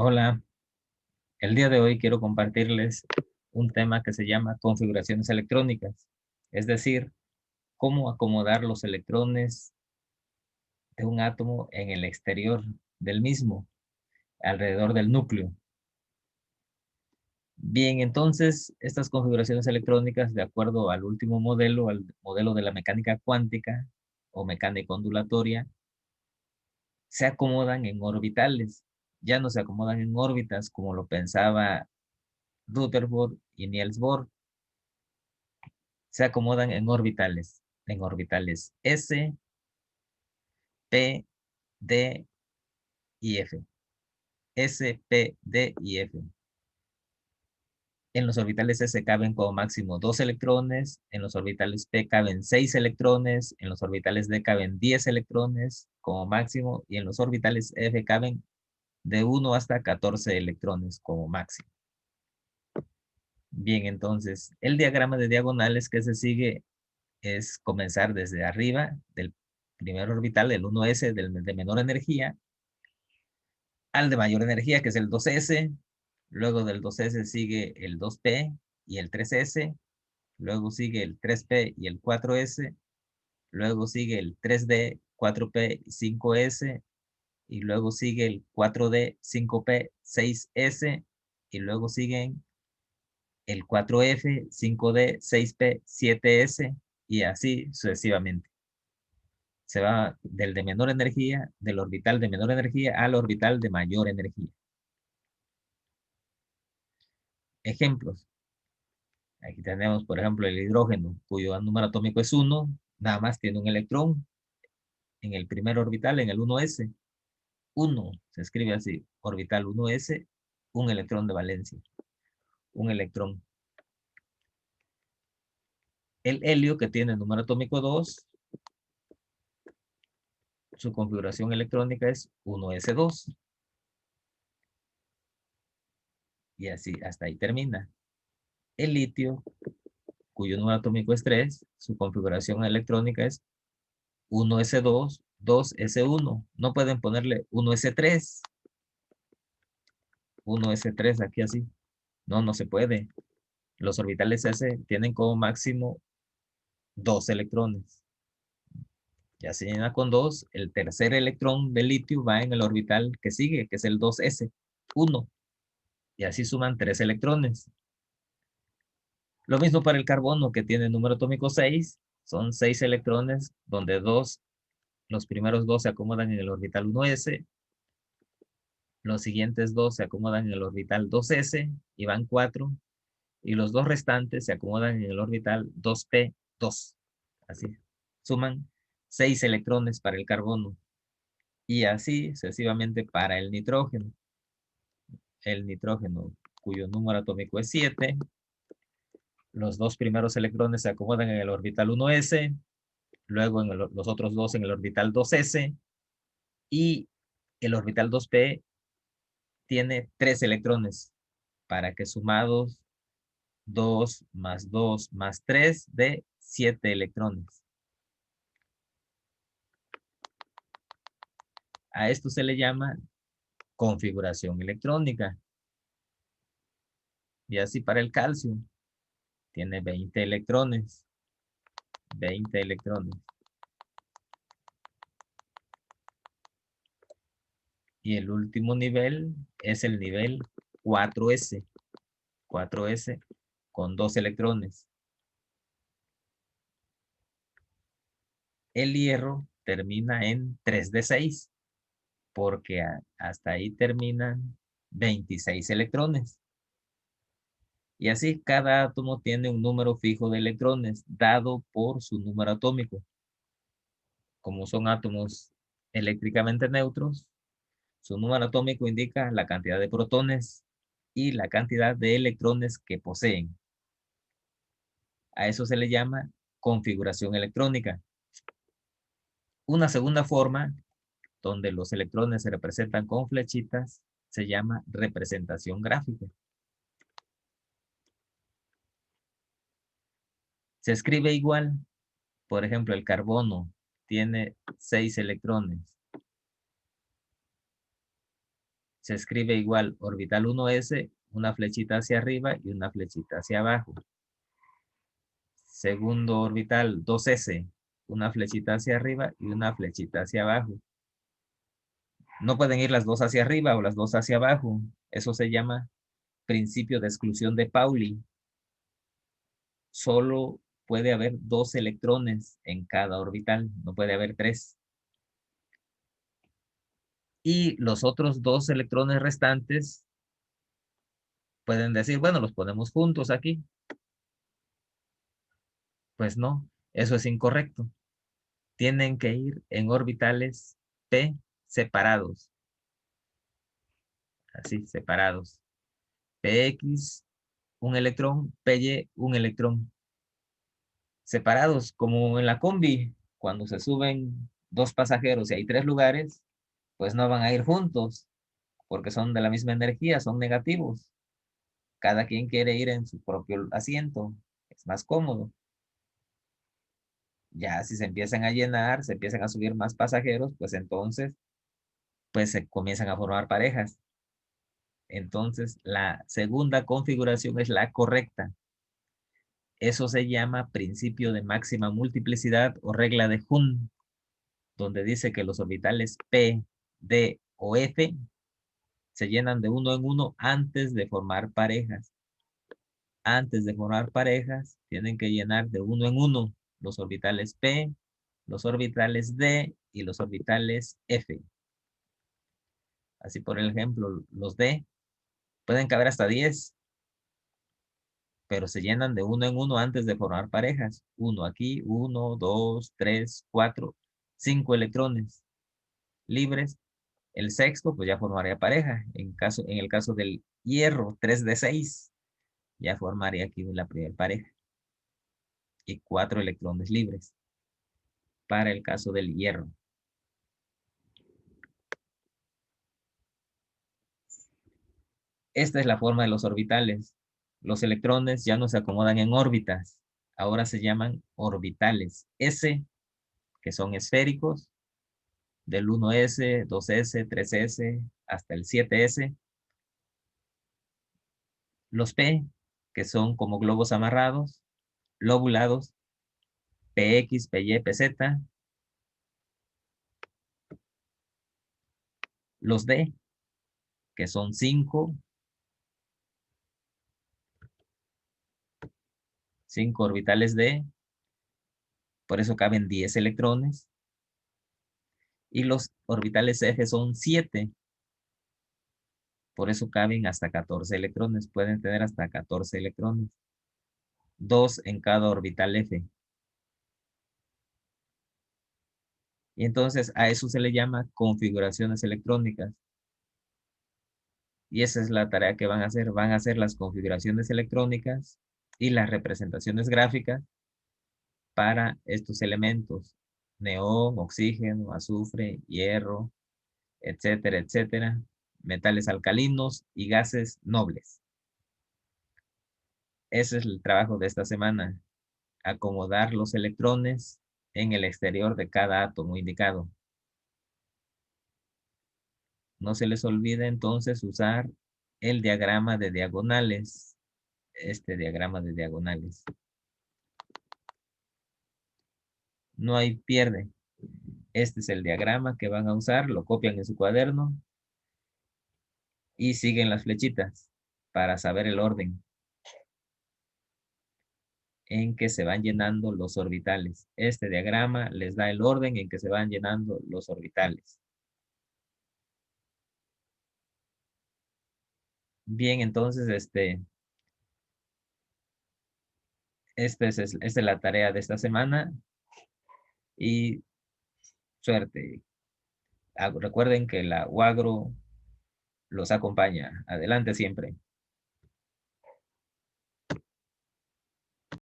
Hola, el día de hoy quiero compartirles un tema que se llama configuraciones electrónicas, es decir, cómo acomodar los electrones de un átomo en el exterior del mismo, alrededor del núcleo. Bien, entonces, estas configuraciones electrónicas, de acuerdo al último modelo, al modelo de la mecánica cuántica o mecánica ondulatoria, se acomodan en orbitales. Ya no se acomodan en órbitas como lo pensaba Rutherford y Niels Bohr. Se acomodan en orbitales S, P, D y F. S, P, D y F. En los orbitales S caben como máximo 2 electrones, en los orbitales P caben 6 electrones, en los orbitales D caben 10 electrones como máximo, y en los orbitales F caben de 1 hasta 14 electrones como máximo. Bien, entonces, el diagrama de diagonales que se sigue es comenzar desde arriba del primer orbital, el 1s de menor energía, al de mayor energía, que es el 2s. Luego del 2s sigue el 2p y el 3s. Luego sigue el 3p y el 4s. Luego sigue el 3d, 4p y 5s. Y luego sigue el 4d, 5p, 6s. Y luego siguen el 4f, 5d, 6p, 7s. Y así sucesivamente. Se va del de menor energía, del orbital de menor energía al orbital de mayor energía. Ejemplos. Aquí tenemos, por ejemplo, el hidrógeno, cuyo número atómico es 1, nada más tiene un electrón en el primer orbital, en el 1s. 1 se escribe así, orbital 1s, un electrón de valencia, un electrón. El helio, que tiene el número atómico 2, su configuración electrónica es 1s2. Y así, hasta ahí termina. El litio, cuyo número atómico es 3, su configuración electrónica es 1s2, 2s1. No pueden ponerle 1s3, 1s3 aquí así. No, no se puede. Los orbitales S tienen como máximo 2 electrones. Ya se llena con 2, el tercer electrón de litio va en el orbital que sigue, que es el 2s1. Y así suman 3 electrones. Lo mismo para el carbono, que tiene número atómico 6. Son 6 electrones, donde los primeros 2 se acomodan en el orbital 1s. Los siguientes 2 se acomodan en el orbital 2s y van 4. Y los 2 restantes se acomodan en el orbital 2p2. Así. Suman 6 electrones para el carbono. Y así sucesivamente para el nitrógeno. El nitrógeno, cuyo número atómico es 7. Los 2 primeros electrones se acomodan en el orbital 1s. Luego los otros 2 en el orbital 2s. Y el orbital 2p tiene 3 electrones, para que sumados 2 más 2 más 3 de 7 electrones. A esto se le llama configuración electrónica. Y así para el calcio, tiene 20 electrones. 20 electrones. Y el último nivel es el nivel 4s. 4s con 2 electrones. El hierro termina en 3d6, porque hasta ahí terminan 26 electrones. Y así cada átomo tiene un número fijo de electrones dado por su número atómico. Como son átomos eléctricamente neutros, su número atómico indica la cantidad de protones y la cantidad de electrones que poseen. A eso se le llama configuración electrónica. Una segunda forma, donde los electrones se representan con flechitas, se llama representación gráfica. Se escribe igual. Por ejemplo, el carbono tiene 6 electrones. se escribe igual orbital 1s, una flechita hacia arriba y una flechita hacia abajo. Segundo orbital 2s, una flechita hacia arriba y una flechita hacia abajo. No pueden ir las dos hacia arriba o las dos hacia abajo. Eso se llama principio de exclusión de Pauli. Solo puede haber 2 electrones en cada orbital, no puede haber 3. Y los otros 2 electrones restantes pueden decir, bueno, los ponemos juntos aquí. Pues no, eso es incorrecto. Tienen que ir en orbitales p separados. Así, separados. px, un electrón, py, un electrón. Separados, como en la combi, cuando se suben 2 pasajeros y hay 3 lugares, pues no van a ir juntos, porque son de la misma energía, son negativos. Cada quien quiere ir en su propio asiento, es más cómodo. Ya si se empiezan a llenar, se empiezan a subir más pasajeros, pues entonces, pues se comienzan a formar parejas. Entonces, la segunda configuración es la correcta. Eso se llama principio de máxima multiplicidad o regla de Hund, donde dice que los orbitales P, D o F se llenan de uno en uno antes de formar parejas. Antes de formar parejas, tienen que llenar de uno en uno los orbitales P, los orbitales D y los orbitales F. Así, por ejemplo, los D pueden caber hasta 10, pero se llenan de uno en uno antes de formar parejas. Uno aquí, 1, 2, 3, 4, 5 electrones libres. El sexto, pues ya formaría pareja. En el caso del hierro, 3 de 6, ya formaría aquí la primera pareja. Y 4 electrones libres para el caso del hierro. Esta es la forma de los orbitales. Los electrones ya no se acomodan en órbitas. Ahora se llaman orbitales S, que son esféricos, del 1s, 2s, 3s, hasta el 7s. Los P, que son como globos amarrados, lobulados, PX, PY, PZ. Los D, que son 5 orbitales D, por eso caben 10 electrones. Y los orbitales F son 7, por eso caben hasta 14 electrones. Pueden tener hasta 14 electrones. 2 en cada orbital F. Y entonces a eso se le llama configuraciones electrónicas. Y esa es la tarea que van a hacer. Van a hacer las configuraciones electrónicas y las representaciones gráficas para estos elementos. Neón, oxígeno, azufre, hierro, etcétera, etcétera. Metales alcalinos y gases nobles. Ese es el trabajo de esta semana. Acomodar los electrones en el exterior de cada átomo indicado. No se les olvide entonces usar el diagrama de diagonales. Este diagrama de diagonales. No hay pierde. Este es el diagrama que van a usar. Lo copian en su cuaderno y siguen las flechitas para saber el orden en que se van llenando los orbitales. Este diagrama les da el orden en que se van llenando los orbitales. Bien, entonces, esta es la tarea de esta semana y suerte. Recuerden que la UAGRO los acompaña. Adelante siempre.